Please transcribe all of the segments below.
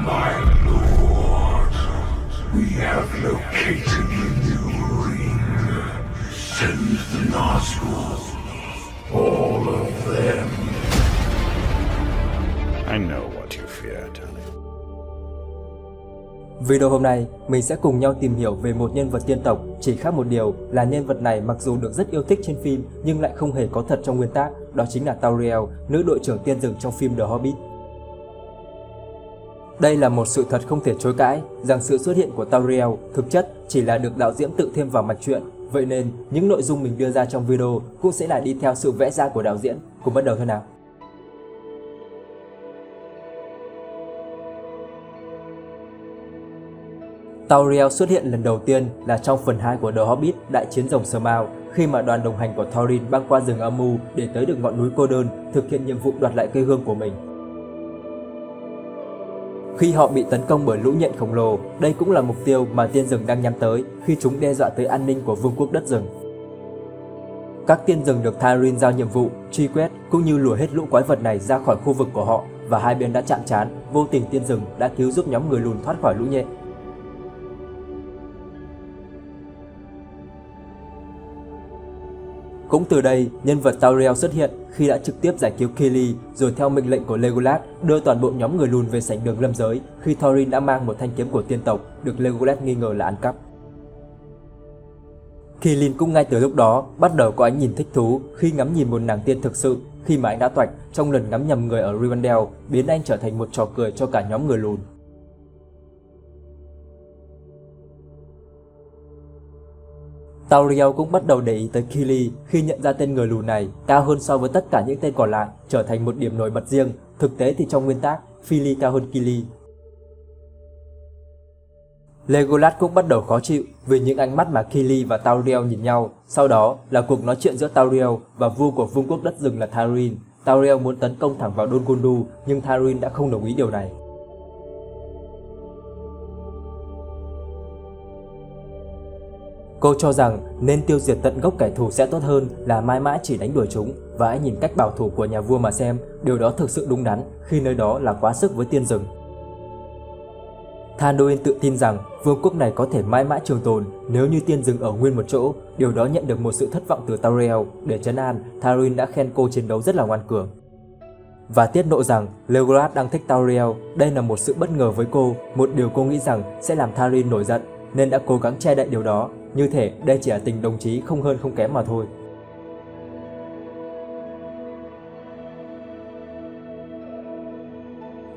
My lord, we have located the new ring. Send the Nazgûl, all of them. I know what you fear, Tony. Video hôm nay, mình sẽ cùng nhau tìm hiểu về một nhân vật tiên tộc, chỉ khác một điều là nhân vật này mặc dù được rất yêu thích trên phim nhưng lại không hề có thật trong nguyên tác, đó chính là Tauriel, nữ đội trưởng tiên rừng trong phim The Hobbit. Đây là một sự thật không thể chối cãi rằng sự xuất hiện của Tauriel thực chất chỉ là được đạo diễn tự thêm vào mạch truyện, vậy nên những nội dung mình đưa ra trong video cũng sẽ là đi theo sự vẽ ra của đạo diễn. Cùng bắt đầu thôi nào. Tauriel xuất hiện lần đầu tiên là trong phần 2 của The Hobbit Đại chiến rồng Smaug, khi mà đoàn đồng hành của Thorin băng qua rừng âm u để tới được ngọn núi cô đơn thực hiện nhiệm vụ đoạt lại cây hương của mình. Khi họ bị tấn công bởi lũ nhện khổng lồ, đây cũng là mục tiêu mà tiên rừng đang nhắm tới khi chúng đe dọa tới an ninh của vương quốc đất rừng. Các tiên rừng được Thorin giao nhiệm vụ truy quét cũng như lùa hết lũ quái vật này ra khỏi khu vực của họ, và hai bên đã chạm trán, vô tình tiên rừng đã cứu giúp nhóm người lùn thoát khỏi lũ nhện. Cũng từ đây, nhân vật Tauriel xuất hiện khi đã trực tiếp giải cứu Kili, rồi theo mệnh lệnh của Legolas đưa toàn bộ nhóm người lùn về sảnh đường lâm giới khi Thorin đã mang một thanh kiếm của tiên tộc được Legolas nghi ngờ là ăn cắp. Kili cũng ngay từ lúc đó bắt đầu có ánh nhìn thích thú khi ngắm nhìn một nàng tiên thực sự, khi mà anh đã toạch trong lần ngắm nhầm người ở Rivendell, biến anh trở thành một trò cười cho cả nhóm người lùn. Tauriel cũng bắt đầu để ý tới Kili khi nhận ra tên người lùn này cao hơn so với tất cả những tên còn lại, trở thành một điểm nổi bật riêng. Thực tế thì trong nguyên tác, Fili cao hơn Kili. Legolas cũng bắt đầu khó chịu vì những ánh mắt mà Kili và Tauriel nhìn nhau. Sau đó là cuộc nói chuyện giữa Tauriel và vua của vương quốc đất rừng là Thorin. Tauriel muốn tấn công thẳng vào Dol Guldur nhưng Thorin đã không đồng ý điều này. Cô cho rằng nên tiêu diệt tận gốc kẻ thù sẽ tốt hơn là mãi mãi chỉ đánh đuổi chúng, và hãy nhìn cách bảo thủ của nhà vua mà xem, điều đó thực sự đúng đắn khi nơi đó là quá sức với tiên rừng. Thanduil tự tin rằng vương quốc này có thể mãi mãi trường tồn nếu như tiên rừng ở nguyên một chỗ, điều đó nhận được một sự thất vọng từ Tauriel. Để trấn an, Thanduil đã khen cô chiến đấu rất là ngoan cường. Và tiết lộ rằng Legolas đang thích Tauriel, đây là một sự bất ngờ với cô, một điều cô nghĩ rằng sẽ làm Thanduil nổi giận, nên đã cố gắng che đậy điều đó, như thể đây chỉ là tình đồng chí không hơn không kém mà thôi.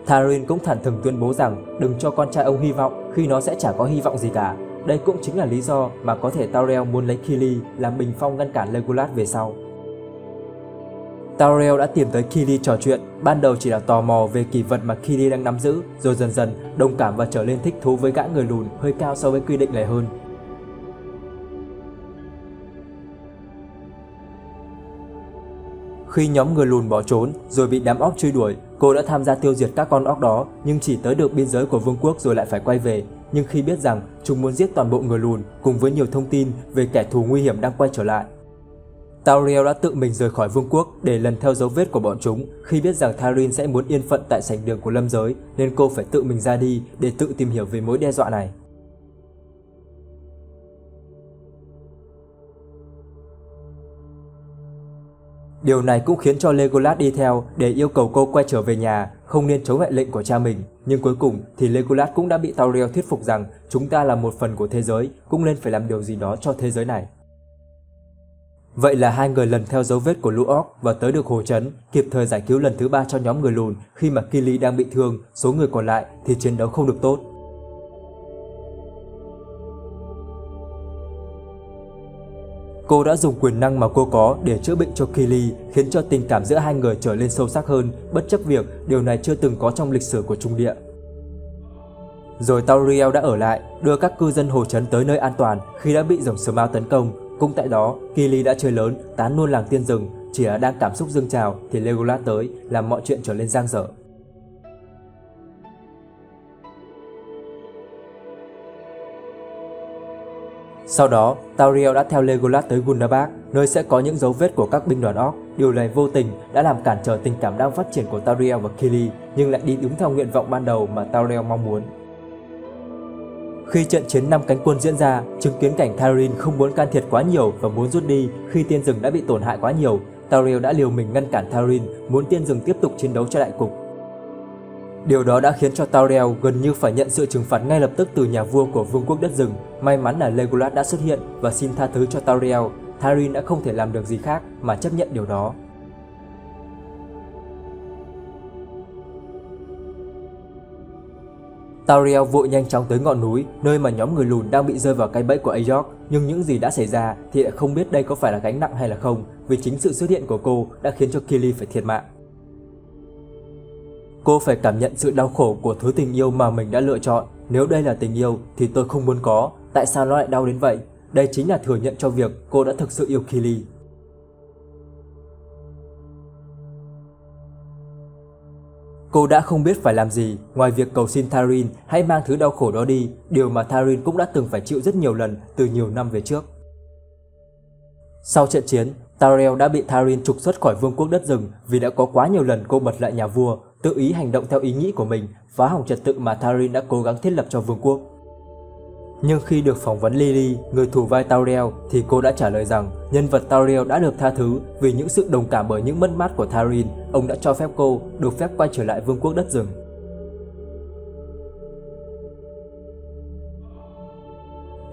Thorin cũng thẳng thừng tuyên bố rằng đừng cho con trai ông hy vọng khi nó sẽ chả có hy vọng gì cả. Đây cũng chính là lý do mà có thể Tauriel muốn lấy Kili làm bình phong ngăn cản Legolas về sau. Tauriel đã tìm tới Kili trò chuyện, ban đầu chỉ là tò mò về kỷ vật mà Kili đang nắm giữ, rồi dần dần đồng cảm và trở lên thích thú với gã người lùn hơi cao so với quy định này hơn. Khi nhóm người lùn bỏ trốn rồi bị đám óc truy đuổi, cô đã tham gia tiêu diệt các con óc đó, nhưng chỉ tới được biên giới của vương quốc rồi lại phải quay về. Nhưng khi biết rằng chúng muốn giết toàn bộ người lùn cùng với nhiều thông tin về kẻ thù nguy hiểm đang quay trở lại, Tauriel đã tự mình rời khỏi vương quốc để lần theo dấu vết của bọn chúng. Khi biết rằng Thorin sẽ muốn yên phận tại sảnh đường của lâm giới, nên cô phải tự mình ra đi để tự tìm hiểu về mối đe dọa này. Điều này cũng khiến cho Legolas đi theo để yêu cầu cô quay trở về nhà, không nên chống lại lệnh của cha mình. Nhưng cuối cùng thì Legolas cũng đã bị Tauriel thuyết phục rằng chúng ta là một phần của thế giới, cũng nên phải làm điều gì đó cho thế giới này. Vậy là hai người lần theo dấu vết của lũ orc và tới được hồ trấn, kịp thời giải cứu lần thứ 3 cho nhóm người lùn. Khi mà Kili đang bị thương, số người còn lại thì chiến đấu không được tốt. Cô đã dùng quyền năng mà cô có để chữa bệnh cho Kili, khiến cho tình cảm giữa hai người trở lên sâu sắc hơn, bất chấp việc điều này chưa từng có trong lịch sử của Trung Địa. Rồi Tauriel đã ở lại, đưa các cư dân hồ trấn tới nơi an toàn khi đã bị rồng Smaug tấn công. Cũng tại đó, Kili đã chơi lớn, tán luôn làng tiên rừng, chỉ là đang cảm xúc dâng trào thì Legolas tới, làm mọi chuyện trở lên dang dở. Sau đó, Tauriel đã theo Legolas tới Gundabad, nơi sẽ có những dấu vết của các binh đoàn orc. Điều này vô tình đã làm cản trở tình cảm đang phát triển của Tauriel và Kili, nhưng lại đi đúng theo nguyện vọng ban đầu mà Tauriel mong muốn. Khi trận chiến 5 cánh quân diễn ra, chứng kiến cảnh Tauriel không muốn can thiệp quá nhiều và muốn rút đi khi tiên rừng đã bị tổn hại quá nhiều, Tauriel đã liều mình ngăn cản Tauriel muốn tiên rừng tiếp tục chiến đấu cho đại cục. Điều đó đã khiến cho Tauriel gần như phải nhận sự trừng phạt ngay lập tức từ nhà vua của Vương quốc Đất Rừng. May mắn là Legolas đã xuất hiện và xin tha thứ cho Tauriel. Tauriel đã không thể làm được gì khác mà chấp nhận điều đó. Tauriel vội nhanh chóng tới ngọn núi, nơi mà nhóm người lùn đang bị rơi vào cái bẫy của Ajok, nhưng những gì đã xảy ra thì lại không biết đây có phải là gánh nặng hay là không, vì chính sự xuất hiện của cô đã khiến cho Kili phải thiệt mạng. Cô phải cảm nhận sự đau khổ của thứ tình yêu mà mình đã lựa chọn. Nếu đây là tình yêu thì tôi không muốn có, tại sao nó lại đau đến vậy? Đây chính là thừa nhận cho việc cô đã thực sự yêu Kili. Cô đã không biết phải làm gì ngoài việc cầu xin Tauriel hãy mang thứ đau khổ đó đi, điều mà Tauriel cũng đã từng phải chịu rất nhiều lần từ nhiều năm về trước. Sau trận chiến, Tauriel đã bị Tauriel trục xuất khỏi Vương quốc Đất Rừng vì đã có quá nhiều lần cô bật lại nhà vua, tự ý hành động theo ý nghĩ của mình, phá hỏng trật tự mà Tauriel đã cố gắng thiết lập cho vương quốc. Nhưng khi được phỏng vấn Lily, người thủ vai Tauriel, thì cô đã trả lời rằng nhân vật Tauriel đã được tha thứ vì những sự đồng cảm bởi những mất mát của Tauriel. Ông đã cho phép cô được phép quay trở lại Vương quốc Đất Rừng.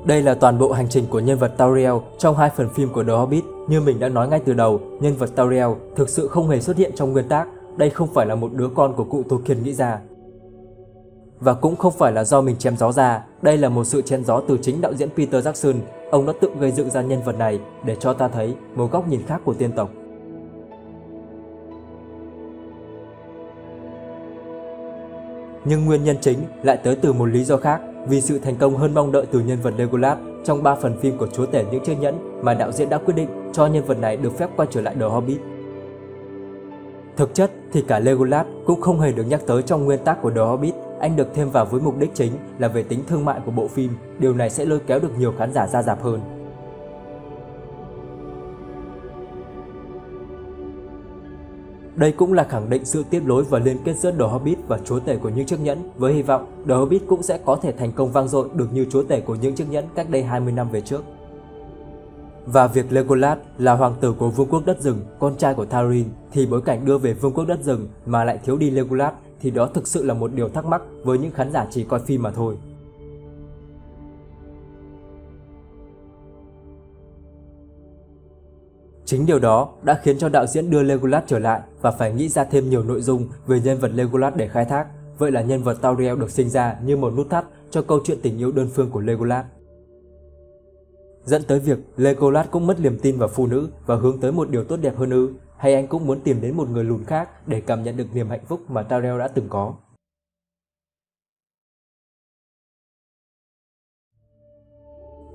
Đây là toàn bộ hành trình của nhân vật Tauriel trong 2 phần phim của The Hobbit. Như mình đã nói ngay từ đầu, nhân vật Tauriel thực sự không hề xuất hiện trong nguyên tác. Đây không phải là một đứa con của cụ Tolkien nghĩ ra. Và cũng không phải là do mình chém gió ra, đây là một sự chém gió từ chính đạo diễn Peter Jackson. Ông đã tự gây dựng ra nhân vật này để cho ta thấy một góc nhìn khác của tiên tộc. Nhưng nguyên nhân chính lại tới từ một lý do khác, vì sự thành công hơn mong đợi từ nhân vật Legolas trong 3 phần phim của Chúa Tể Những Chiếc Nhẫn mà đạo diễn đã quyết định cho nhân vật này được phép quay trở lại The Hobbit. Thực chất thì cả Legolas cũng không hề được nhắc tới trong nguyên tác của The Hobbit, anh được thêm vào với mục đích chính là về tính thương mại của bộ phim, điều này sẽ lôi kéo được nhiều khán giả ra rạp hơn. Đây cũng là khẳng định sự tiếp nối và liên kết giữa The Hobbit và Chúa Tể của Những Chiếc Nhẫn, với hy vọng The Hobbit cũng sẽ có thể thành công vang dội được như Chúa Tể của Những Chiếc Nhẫn cách đây 20 năm về trước. Và việc Legolas là hoàng tử của Vương quốc Đất Rừng, con trai của Tauriel, thì bối cảnh đưa về Vương quốc Đất Rừng mà lại thiếu đi Legolas thì đó thực sự là một điều thắc mắc với những khán giả chỉ coi phim mà thôi. Chính điều đó đã khiến cho đạo diễn đưa Legolas trở lại và phải nghĩ ra thêm nhiều nội dung về nhân vật Legolas để khai thác. Vậy là nhân vật Tauriel được sinh ra như một nút thắt cho câu chuyện tình yêu đơn phương của Legolas. Dẫn tới việc Legolas cũng mất niềm tin vào phụ nữ và hướng tới một điều tốt đẹp hơn ư? Hay anh cũng muốn tìm đến một người lùn khác để cảm nhận được niềm hạnh phúc mà Tauriel đã từng có?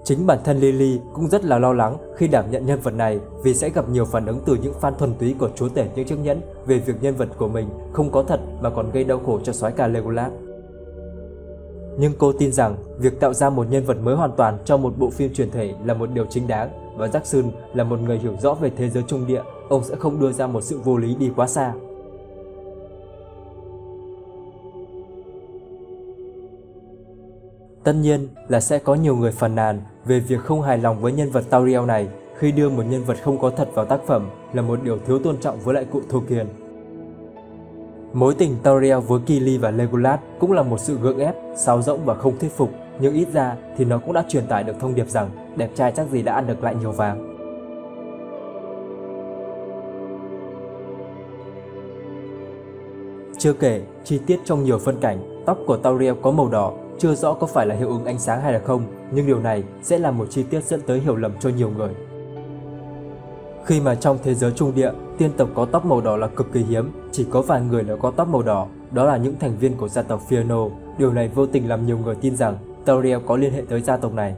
Chính bản thân Lily cũng rất là lo lắng khi đảm nhận nhân vật này vì sẽ gặp nhiều phản ứng từ những fan thuần túy của Chúa Tể Những Chiếc Nhẫn về việc nhân vật của mình không có thật mà còn gây đau khổ cho soái ca Legolas. Nhưng cô tin rằng việc tạo ra một nhân vật mới hoàn toàn cho một bộ phim truyền thể là một điều chính đáng, và Jackson là một người hiểu rõ về thế giới trung địa, ông sẽ không đưa ra một sự vô lý đi quá xa. Tất nhiên là sẽ có nhiều người phàn nàn về việc không hài lòng với nhân vật Tauriel này khi đưa một nhân vật không có thật vào tác phẩm là một điều thiếu tôn trọng với lại cụ Tolkien. Mối tình Tauriel với Kili và Legolas cũng là một sự gượng ép, sáo rỗng và không thuyết phục, nhưng ít ra thì nó cũng đã truyền tải được thông điệp rằng đẹp trai chắc gì đã ăn được lại nhiều vàng. Chưa kể, chi tiết trong nhiều phân cảnh, tóc của Tauriel có màu đỏ, chưa rõ có phải là hiệu ứng ánh sáng hay là không, nhưng điều này sẽ là một chi tiết dẫn tới hiểu lầm cho nhiều người. Khi mà trong thế giới trung địa, tiên tộc có tóc màu đỏ là cực kỳ hiếm, chỉ có vài người là có tóc màu đỏ, đó là những thành viên của gia tộc Fëanor. Điều này vô tình làm nhiều người tin rằng Tauriel có liên hệ tới gia tộc này.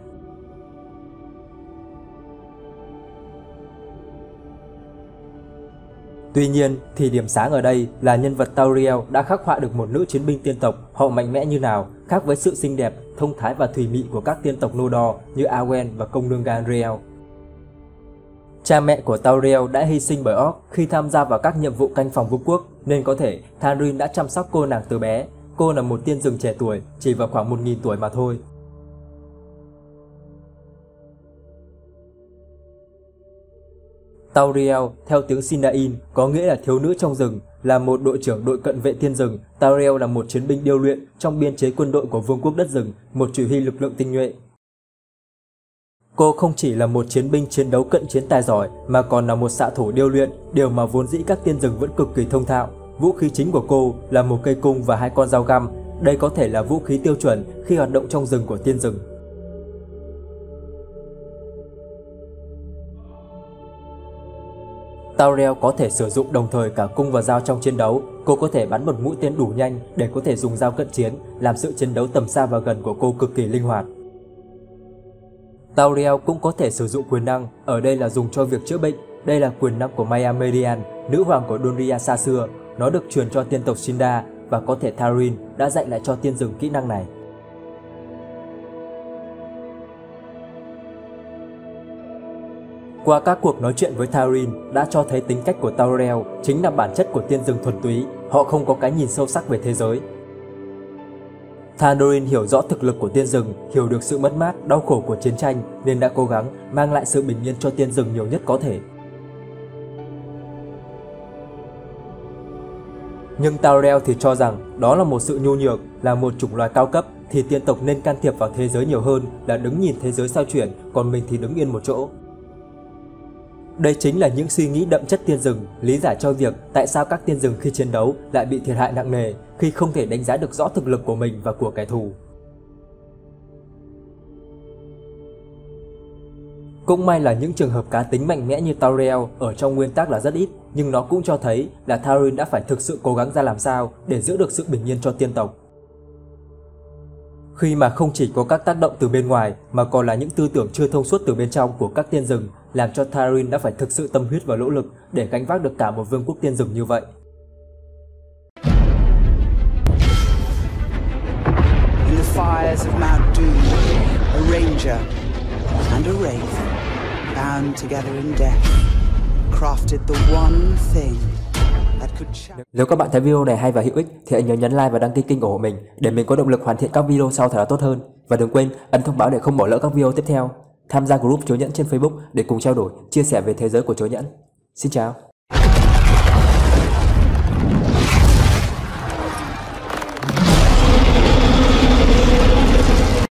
Tuy nhiên thì điểm sáng ở đây là nhân vật Tauriel đã khắc họa được một nữ chiến binh tiên tộc, họ mạnh mẽ như nào, khác với sự xinh đẹp, thông thái và thùy mị của các tiên tộc Nodor như Arwen và công nương Galadriel. Cha mẹ của Tauriel đã hy sinh bởi Orc khi tham gia vào các nhiệm vụ canh phòng vương quốc, nên có thể Tharin đã chăm sóc cô nàng từ bé. Cô là một tiên rừng trẻ tuổi, chỉ vào khoảng 1000 tuổi mà thôi. Tauriel theo tiếng Sindarin có nghĩa là thiếu nữ trong rừng, là một đội trưởng đội cận vệ tiên rừng. Tauriel là một chiến binh điêu luyện trong biên chế quân đội của Vương quốc đất rừng, một chỉ huy lực lượng tinh nhuệ. Cô không chỉ là một chiến binh chiến đấu cận chiến tài giỏi mà còn là một xạ thủ điêu luyện, điều mà vốn dĩ các tiên rừng vẫn cực kỳ thông thạo. Vũ khí chính của cô là một cây cung và 2 con dao găm. Đây có thể là vũ khí tiêu chuẩn khi hoạt động trong rừng của tiên rừng. Tauriel có thể sử dụng đồng thời cả cung và dao trong chiến đấu. Cô có thể bắn một mũi tên đủ nhanh để có thể dùng dao cận chiến, làm sự chiến đấu tầm xa và gần của cô cực kỳ linh hoạt. Tauriel cũng có thể sử dụng quyền năng, ở đây là dùng cho việc chữa bệnh. Đây là quyền năng của Maya Meridian, nữ hoàng của Donria xa xưa. Nó được truyền cho tiên tộc Shinda và có thể Tharin đã dạy lại cho tiên rừng kỹ năng này. Qua các cuộc nói chuyện với Tharin đã cho thấy tính cách của Tauriel chính là bản chất của tiên rừng thuần túy, họ không có cái nhìn sâu sắc về thế giới. Tharin hiểu rõ thực lực của tiên rừng, hiểu được sự mất mát, đau khổ của chiến tranh nên đã cố gắng mang lại sự bình yên cho tiên rừng nhiều nhất có thể. Nhưng Tauriel thì cho rằng đó là một sự nhu nhược, là một chủng loài cao cấp thì tiên tộc nên can thiệp vào thế giới nhiều hơn là đứng nhìn thế giới sao chuyển, còn mình thì đứng yên một chỗ. Đây chính là những suy nghĩ đậm chất tiên rừng, lý giải cho việc tại sao các tiên rừng khi chiến đấu lại bị thiệt hại nặng nề khi không thể đánh giá được rõ thực lực của mình và của kẻ thù. Cũng may là những trường hợp cá tính mạnh mẽ như Tauriel ở trong nguyên tắc là rất ít, nhưng nó cũng cho thấy là Tharin đã phải thực sự cố gắng ra làm sao để giữ được sự bình yên cho tiên tộc. Khi mà không chỉ có các tác động từ bên ngoài mà còn là những tư tưởng chưa thông suốt từ bên trong của các tiên rừng, làm cho Tharin đã phải thực sự tâm huyết và nỗ lực để gánh vác được cả một vương quốc tiên rừng như vậy. In the fires of Mount Doom, a ranger and a wraith, bound together in death, crafted the one thing that could change. Nếu các bạn thấy video này hay và hữu ích thì hãy nhớ nhấn like và đăng ký kênh ủng hộ mình để mình có động lực hoàn thiện các video sau thật là tốt hơn. Và đừng quên ấn thông báo để không bỏ lỡ các video tiếp theo. Tham gia group Chối Nhẫn trên Facebook để cùng trao đổi, chia sẻ về thế giới của Chối Nhẫn. Xin chào!